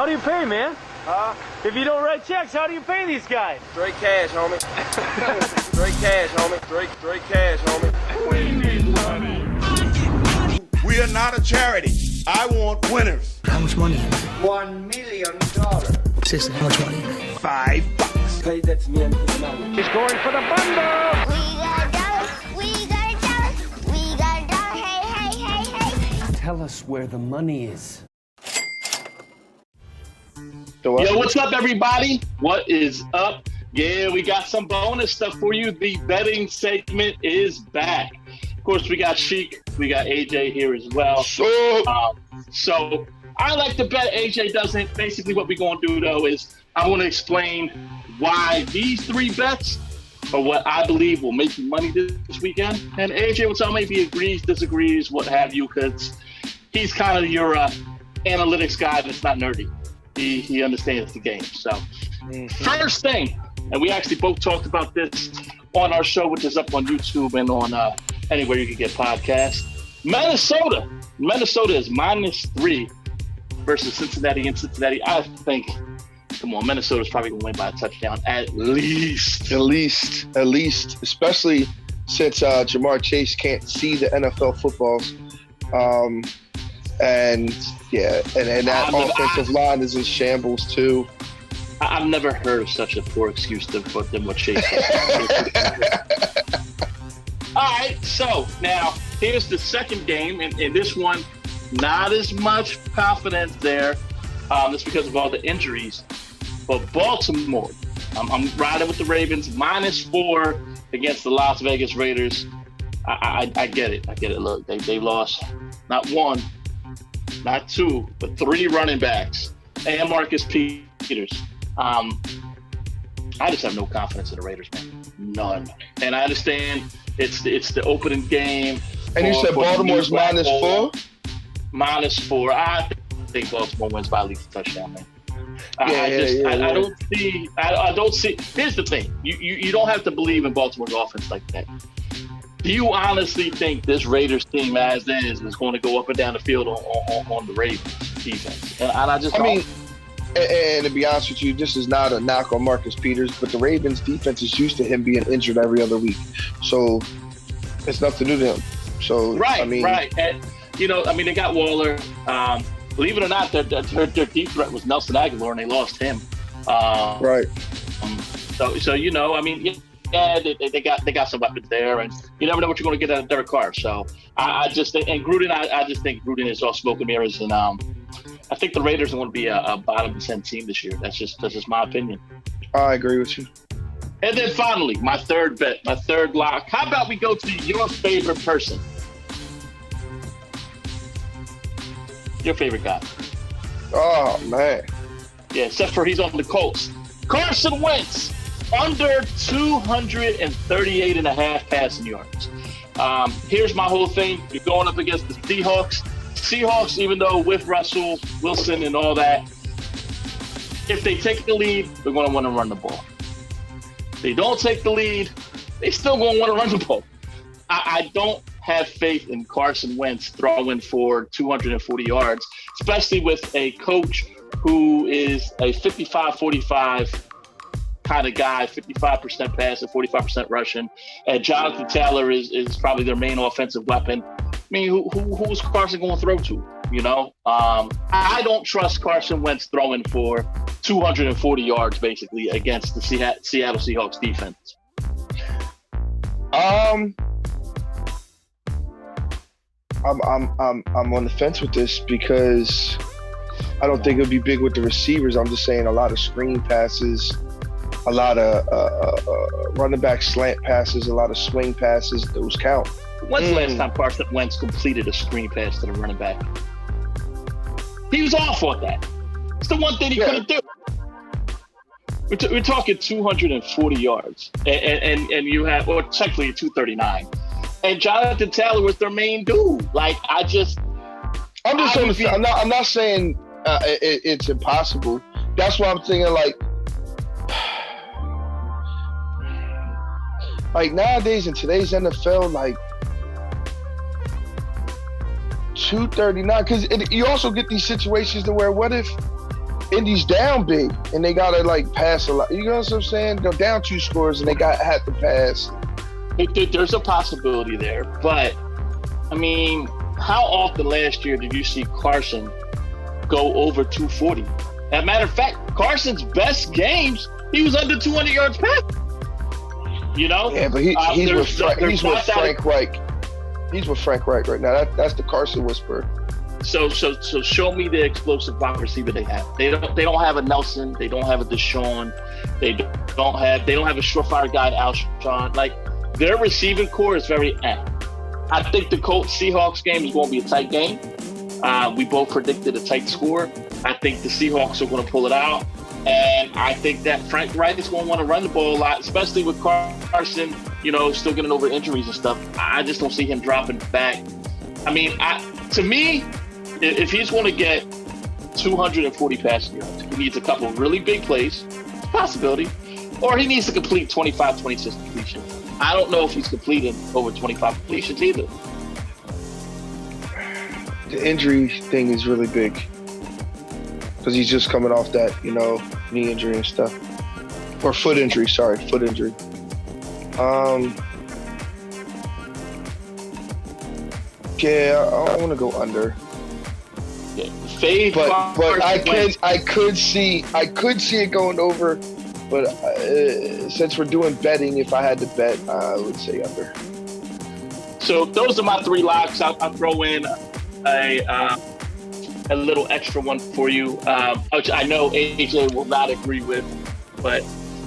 How do you pay, man? Huh? If you don't write checks, how do you pay these guys? Straight cash, homie. Straight cash, homie. Straight cash, homie. We need money. We are not a charity. I want winners. How much money? $1 million. Seriously, how much money? $5. Pay that to me and his money. He's going for the bundle! We got a dollar, we got a dollar, we got a dollar, hey, hey, hey, hey. Tell us where the money is. Yo, what's up, everybody? What is up? Yeah, we got some bonus stuff for you. The betting segment is back. Of course, we got Sheik, we got AJ here as well. So I like to bet, AJ doesn't. Basically, what we're going to do, though, is I want to explain why these three bets are what I believe will make you money this weekend. And AJ will tell me if he agrees, disagrees, what have you, because he's kind of your analytics guy that's not nerdy. He understands the game. So first thing, and we actually both talked about this on our show, which is up on YouTube and on anywhere you can get podcasts. Minnesota is -3 versus Cincinnati. In Cincinnati, I think, come on, Minnesota's probably going to win by a touchdown at least. At least, especially since Jamar Chase can't see the NFL footballs. And that offensive line is in shambles too. I've never heard of such a poor excuse than what Chase said. All right, so now here's the second game, and this one, not as much confidence there. That's because of all the injuries. But Baltimore, I'm riding with the Ravens, -4 against the Las Vegas Raiders. I get it. Look, they lost not one, not two, but 3 running backs and Marcus Peters. I just have no confidence in the Raiders, man. None. And I understand it's the opening game. And you said Baltimore's -4? -4. I think Baltimore wins by at least a touchdown, man. I don't see. Here's the thing. You don't have to believe in Baltimore's offense like that. Do you honestly think this Raiders team, as is going to go up and down the field on the Ravens defense? And to be honest with you, this is not a knock on Marcus Peters, but the Ravens defense is used to him being injured every other week. So it's nothing new to him. So right. And, they got Waller. Believe it or not, their deep threat was Nelson Aguilar, and they lost him. Right. They got some weapons there, and you never know what you're going to get out of Derek Carr. So I just think Gruden is all smoke and mirrors, and I think the Raiders are going to be a bottom 10 team this year. That's just my opinion. I agree with you. And then finally, my third bet, my third lock. How about we go to your favorite person? Your favorite guy. Oh, man. Yeah, except for he's on the Colts. Carson Wentz, under 238.5 passing yards. Here's my whole thing. You're going up against the Seahawks. Seahawks, even though with Russell Wilson and all that, if they take the lead, they're going to want to run the ball. If they don't take the lead, they still going to want to run the ball. I don't have faith in Carson Wentz throwing for 240 yards, especially with a coach who is a 55-45 kind of guy, 55% passing, 45% rushing. And Jonathan Taylor is probably their main offensive weapon. I mean, who's Carson going to throw to? I don't trust Carson Wentz throwing for 240 yards, basically, against the Seattle Seahawks defense. I'm on the fence with this because I don't think it'll be big with the receivers. I'm just saying a lot of screen passes, a lot of running back slant passes, a lot of swing passes. Those count. When's the last time Carson Wentz completed a screen pass to the running back? He was off on that. It's the one thing he couldn't do. We're talking 240 yards, and you have, or technically 239. And Jonathan Taylor was their main dude. I'm not saying it's impossible. That's why I'm thinking like nowadays in today's NFL, like 239, because you also get these situations to where what if Indy's down big, and they gotta like pass a lot. You know what I'm saying? They're down 2 scores, and they had to pass. There's a possibility there, but I mean, how often last year did you see Carson go over 240? As a matter of fact, Carson's best games, he was under 200 yards passing. You know? Yeah, but he's with Frank Reich. He's with Frank Reich right now. That's the Carson whisperer. So show me the explosive wide receiver they have. They don't have a Nelson. They don't have a Deshaun. They don't have a surefire guy, Alshon. Like, their receiving core is very I think the Colts Seahawks game is going to be a tight game. We both predicted a tight score. I think the Seahawks are going to pull it out. And I think that Frank Reich is going to want to run the ball a lot, especially with Carson, still getting over injuries and stuff. I just don't see him dropping back. I mean, to me, if he's going to get 240 passing yards, he needs a couple of really big plays, possibility, or he needs to complete 25, 26 completions. I don't know if he's completing over 25 completions either. The injury thing is really big because he's just coming off that, knee injury and stuff. Or foot injury, foot injury. Yeah, I want to go under. Yeah. But I could see it going over. But since we're doing betting, if I had to bet, I would say under. So those are my 3 locks. I'll throw in a little extra one for you, which I know AJ will not agree with. But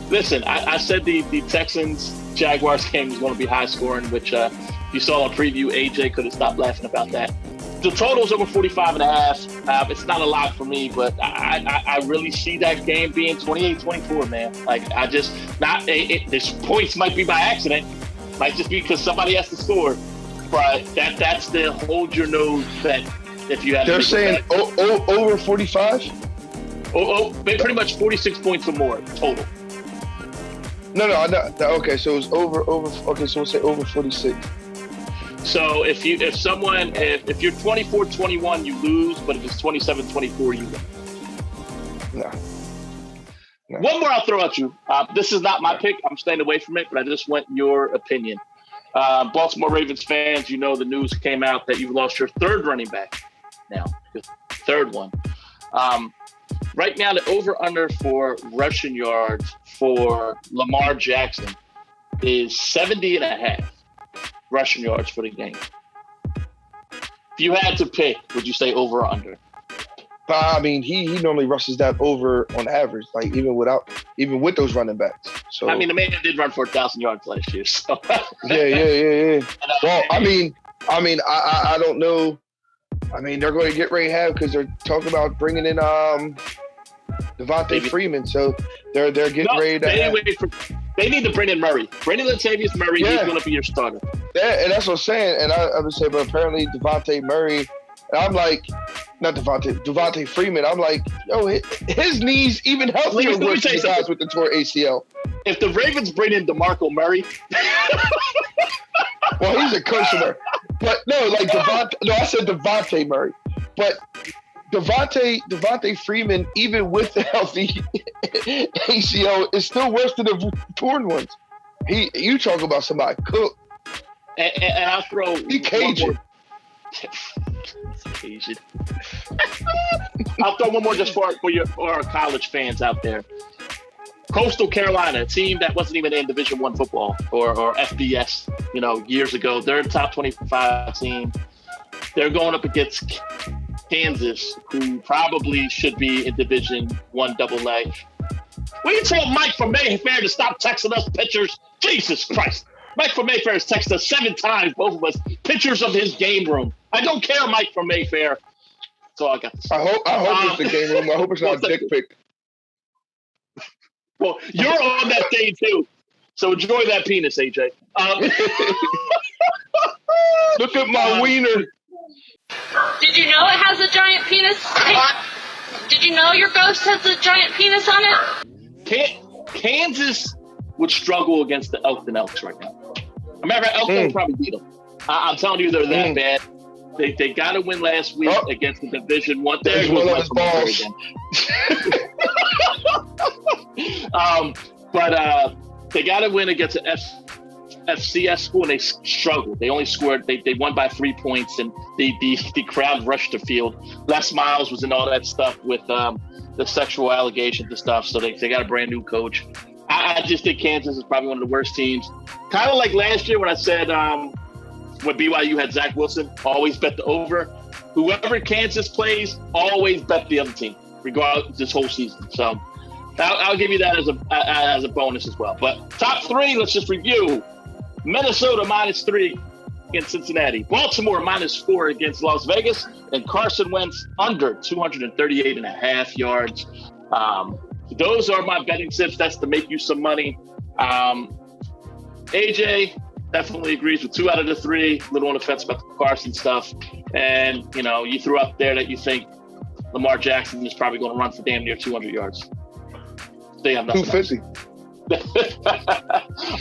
listen, I said the Texans-Jaguars game was going to be high scoring, which you saw on preview. AJ could have stopped laughing about that. The total's over 45.5. It's not a lot for me, but I really see that game being 28-24, man. Like, this points might be by accident, might just be because somebody has to score, but that's the hold your nose bet. If you had, they're saying over 45. Pretty much 46 points or more total. No. Okay, so it was over. Okay, so we'll say over 46. So if you're 24-21, you lose, but if it's 27-24, you win. No. One more I'll throw at you. This is not my pick. I'm staying away from it, but I just want your opinion. Baltimore Ravens fans, the news came out that you've lost your 3rd running back now, your 3rd one. Right now, the over-under for rushing yards for Lamar Jackson is 70.5. Rushing yards for the game. If you had to pick, would you say over or under? I mean, he normally rushes that over on average, like even with those running backs. So I mean, the man did run for 1,000 yards last year. So yeah. Well, I don't know. I mean, they're going to get ready to have because they're talking about bringing in Devontae Freeman, so they're getting ready to. They need to bring in Murray. Bring in Latavius Murray. Yeah. He's going to be your starter. Yeah, and that's what I'm saying. And I would say, but apparently Devontae Murray, and I'm like, not Devontae Freeman. I'm like, his knees even healthier with the guys with the torn ACL. If the Ravens bring in DeMarco Murray, well, he's a customer. But no, like I said Devontae Murray. But Devontae Freeman, even with the healthy ACL, is still worse than the torn ones. You talk about somebody cooked. And I'll throw Cajun. Cajun. I'll throw one more just for our college fans out there. Coastal Carolina, a team that wasn't even in Division I football or FBS, years ago. They're a top 25 team. They're going up against Kansas, who probably should be in Division I AA. Will you tell Mike from Mayfair to stop texting us pictures? Jesus Christ. Mike from Mayfair has texted us 7 times, both of us, pictures of his game room. I don't care, Mike from Mayfair. That's all I got to say. I hope it's the game room. I hope it's not a dick pic. Well, you're on that day too. So enjoy that penis, AJ. Look at my wiener. Did you know it has a giant penis? Did you know your ghost has a giant penis on it? Kansas would struggle against the Elkton Elks right now. I remember Elkton would probably beat them. I'm telling you, they're that bad. They got to win last week against the Division One. There's one of his balls. But they got to win against an FCS school, and they struggled. They only scored. They won by 3 points, and the crowd rushed the field. Les Miles was in all that stuff with the sexual allegations and stuff. So they got a brand new coach. I just think Kansas is probably one of the worst teams. Kind of like last year when I said when BYU had Zach Wilson, always bet the over. Whoever Kansas plays, always bet the other team, regardless this whole season. So I'll give you that as a bonus as well. But top three, let's just review. Minnesota -3 against Cincinnati. Baltimore -4 against Las Vegas. And Carson Wentz under 238.5 yards. Those are my betting tips. That's to make you some money. AJ definitely agrees with 2 out of the 3. A little on the fence about the Carson stuff. And, you threw up there that you think Lamar Jackson is probably going to run for damn near 200 yards. They have nothing 250.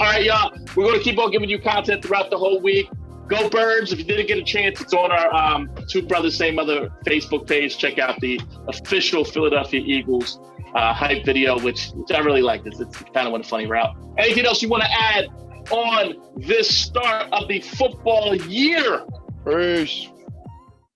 All right, y'all. We're going to keep on giving you content throughout the whole week. Go Birds. If you didn't get a chance, it's on our Two Brothers Same Mother Facebook page. Check out the official Philadelphia Eagles hype video, which I really like. It's kind of went a funny route. Anything else you want to add on this start of the football year? Peace.